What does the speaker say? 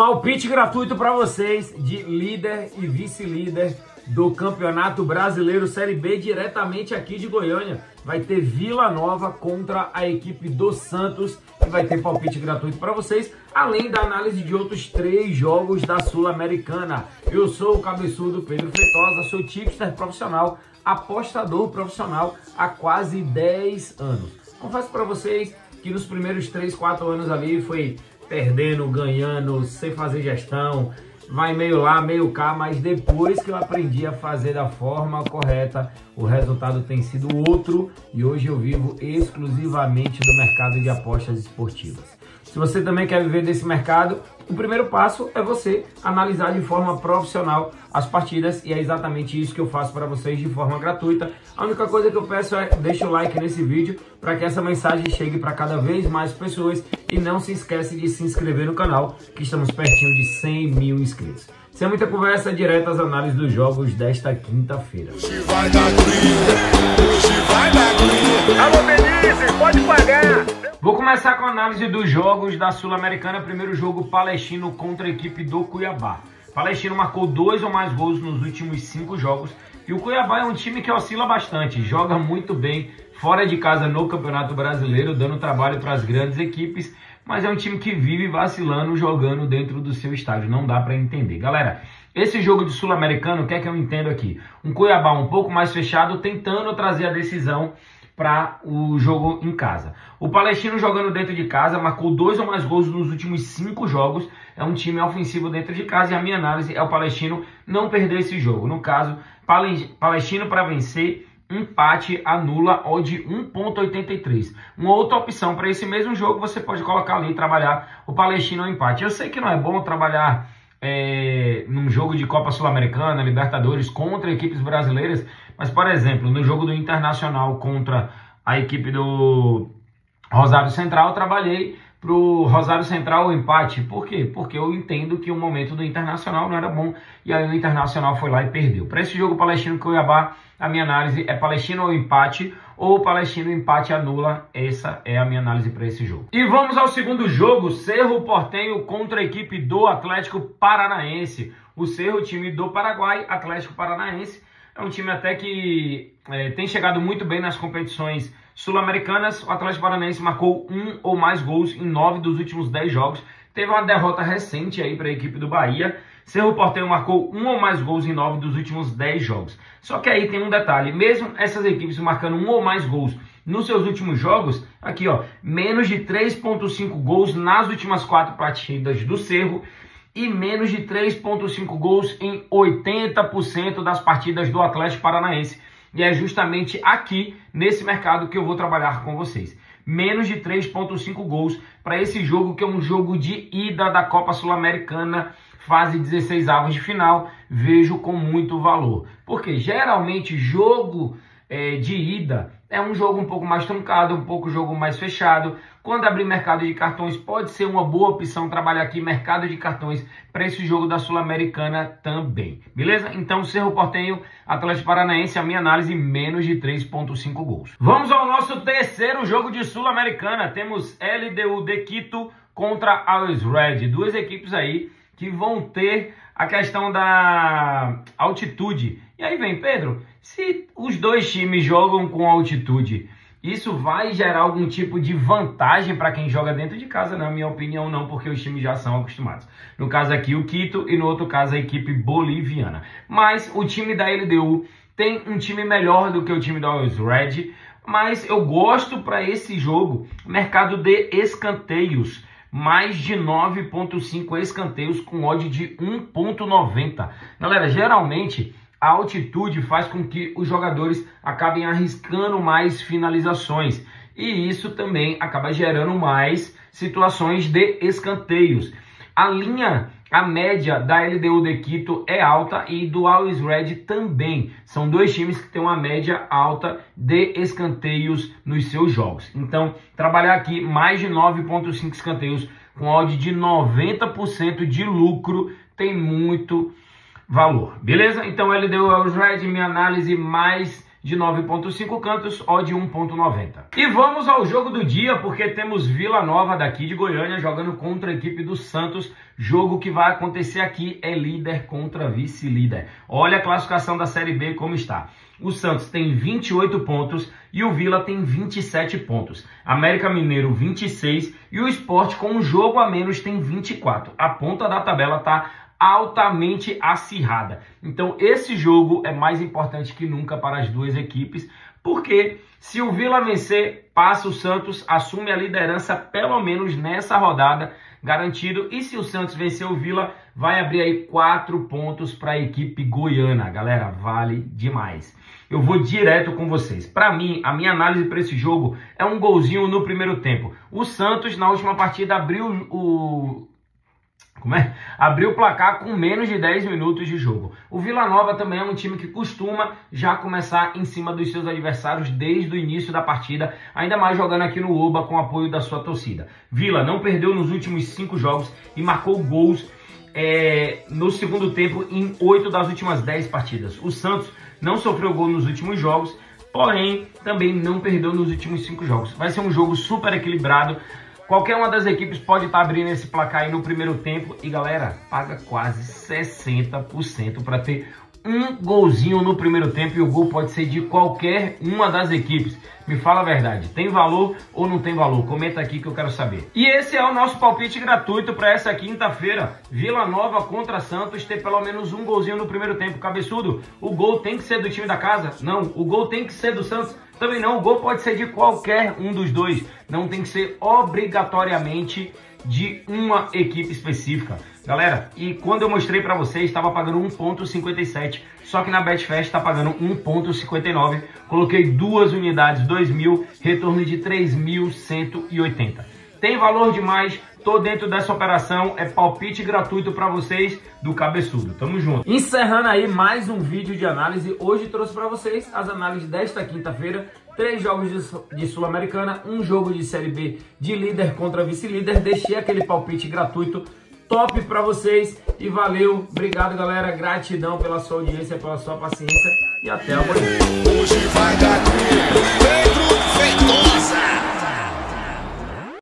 Palpite gratuito para vocês de líder e vice-líder do Campeonato Brasileiro Série B, diretamente aqui de Goiânia. Vai ter Vila Nova contra a equipe do Santos e vai ter palpite gratuito para vocês, além da análise de outros 3 jogos da Sul-Americana. Eu sou o cabeçudo Pedro Feitosa, sou tipster profissional, apostador profissional há quase 10 anos. Confesso para vocês que nos primeiros 3, 4 anos ali foi perdendo, ganhando, sem fazer gestão, vai meio lá, meio cá, mas depois que eu aprendi a fazer da forma correta, o resultado tem sido outro e hoje eu vivo exclusivamente do mercado de apostas esportivas. Se você também quer viver desse mercado, o primeiro passo é você analisar de forma profissional as partidas e é exatamente isso que eu faço para vocês de forma gratuita. A única coisa que eu peço é deixa o like nesse vídeo para que essa mensagem chegue para cada vez mais pessoas e não se esquece de se inscrever no canal, que estamos pertinho de 100 mil inscritos. Sem muita conversa, direto às análises dos jogos desta quinta-feira. Alô, Benício, pode pagar! Vou começar com a análise dos jogos da Sul-Americana. Primeiro jogo, Palestino contra a equipe do Cuiabá. Palestino marcou 2 ou mais gols nos últimos 5 jogos. E o Cuiabá é um time que oscila bastante, joga muito bem fora de casa no Campeonato Brasileiro, dando trabalho para as grandes equipes. Mas é um time que vive vacilando, jogando dentro do seu estádio. Não dá para entender. Galera, esse jogo de Sul-Americano, o que é que eu entendo aqui? Um Cuiabá um pouco mais fechado, tentando trazer a decisão para o jogo em casa. O Palestino jogando dentro de casa, marcou 2 ou mais gols nos últimos 5 jogos. É um time ofensivo dentro de casa e a minha análise é o Palestino não perder esse jogo. No caso, Palestino para vencer, empate, anula, odd 1.83. Uma outra opção para esse mesmo jogo, você pode colocar ali e trabalhar o Palestino ao empate. Eu sei que não é bom trabalhar num jogo de Copa Sul-Americana, Libertadores, contra equipes brasileiras, mas, por exemplo, no jogo do Internacional contra a equipe do Rosário Central, eu trabalhei para o Rosário Central o empate. Por quê? Porque eu entendo que o momento do Internacional não era bom e aí o Internacional foi lá e perdeu. Para esse jogo Palestino Cuiabá, a minha análise é Palestino ao empate ou Palestino empate anula. Essa é a minha análise para esse jogo. E vamos ao segundo jogo, Cerro Porteño contra a equipe do Atlético Paranaense. O Cerro, time do Paraguai, Atlético Paranaense, é um time até que tem chegado muito bem nas competições sul-americanas. O Atlético Paranaense marcou 1 ou mais gols em 9 dos últimos 10 jogos. Teve uma derrota recente aí para a equipe do Bahia. Cerro Porteño marcou 1 ou mais gols em 9 dos últimos 10 jogos. Só que aí tem um detalhe, mesmo essas equipes marcando 1 ou mais gols nos seus últimos jogos, aqui ó, menos de 3.5 gols nas últimas 4 partidas do Cerro e menos de 3.5 gols em 80% das partidas do Atlético Paranaense. E é justamente aqui, nesse mercado, que eu vou trabalhar com vocês. Menos de 3.5 gols para esse jogo, que é um jogo de ida da Copa Sul-Americana, fase 16avos de final, vejo com muito valor. Porque geralmente jogo de ida é um jogo um pouco mais truncado, um pouco jogo mais fechado. Quando abrir mercado de cartões, pode ser uma boa opção trabalhar aqui mercado de cartões para esse jogo da Sul-Americana também. Beleza? Então, Cerro Porteño, Atlético Paranaense, a minha análise, menos de 3.5 gols. Vamos ao nosso terceiro jogo de Sul-Americana. Temos LDU de Quito contra Always Red. 2 equipes aí que vão ter a questão da altitude. E aí vem, Pedro, se os 2 times jogam com altitude, isso vai gerar algum tipo de vantagem para quem joga dentro de casa? Na minha opinião, não, porque os times já são acostumados. No caso aqui, o Quito e no outro caso, a equipe boliviana. Mas o time da LDU tem um time melhor do que o time da Always Red, mas eu gosto para esse jogo, mercado de escanteios. Mais de 9.5 escanteios com odd de 1.90. Galera, geralmente a altitude faz com que os jogadores acabem arriscando mais finalizações. E isso também acaba gerando mais situações de escanteios. A média da LDU de Quito é alta e do Always Red também. São 2 times que têm uma média alta de escanteios nos seus jogos. Então, trabalhar aqui mais de 9.5 escanteios com odd de 90% de lucro tem muito valor. Beleza? Então, LDU Always Red, minha análise mais de 9,5 cantos, odd 1,90. E vamos ao jogo do dia, porque temos Vila Nova daqui de Goiânia jogando contra a equipe do Santos. Jogo que vai acontecer aqui é líder contra vice-líder. Olha a classificação da Série B como está. O Santos tem 28 pontos e o Vila tem 27 pontos. América Mineiro 26 e o Sport com um jogo a menos tem 24. A ponta da tabela está altamente acirrada. Então esse jogo é mais importante que nunca para as duas equipes, porque se o Vila vencer, passa o Santos, assume a liderança pelo menos nessa rodada, garantido. E se o Santos vencer o Vila, vai abrir aí 4 pontos para a equipe goiana. Galera, vale demais. Eu vou direto com vocês. Para mim, a minha análise para esse jogo é um golzinho no primeiro tempo. O Santos, na última partida, abriu o placar com menos de 10 minutos de jogo. O Vila Nova também é um time que costuma já começar em cima dos seus adversários desde o início da partida, ainda mais jogando aqui no Oba com o apoio da sua torcida. Vila não perdeu nos últimos 5 jogos e marcou gols no segundo tempo em 8 das últimas 10 partidas. O Santos não sofreu gol nos últimos jogos, porém também não perdeu nos últimos 5 jogos. Vai ser um jogo super equilibrado. Qualquer uma das equipes pode estar abrindo esse placar aí no primeiro tempo. E galera, paga quase 60% para ter um golzinho no primeiro tempo. E o gol pode ser de qualquer uma das equipes. Me fala a verdade, tem valor ou não tem valor? Comenta aqui que eu quero saber. E esse é o nosso palpite gratuito para essa quinta-feira. Vila Nova contra Santos, ter pelo menos um golzinho no primeiro tempo. Cabeçudo, o gol tem que ser do time da casa? Não. O gol tem que ser do Santos? Também não. O gol pode ser de qualquer um dos dois. Não tem que ser obrigatoriamente de uma equipe específica. Galera, e quando eu mostrei para vocês, estava pagando 1,57. Só que na Betfair está pagando 1,59. Coloquei 2 unidades, 2.000, retorno de 3.180. Tem valor demais, tô dentro dessa operação, é palpite gratuito para vocês do Cabeçudo. Tamo junto. Encerrando aí mais um vídeo de análise. Hoje trouxe para vocês as análises desta quinta-feira. 3 jogos de Sul-Americana, um jogo de Série B de líder contra vice-líder. Deixei aquele palpite gratuito top para vocês e valeu. Obrigado, galera. Gratidão pela sua audiência, pela sua paciência e até amanhã. Hoje vai dar Pedro Feitosa.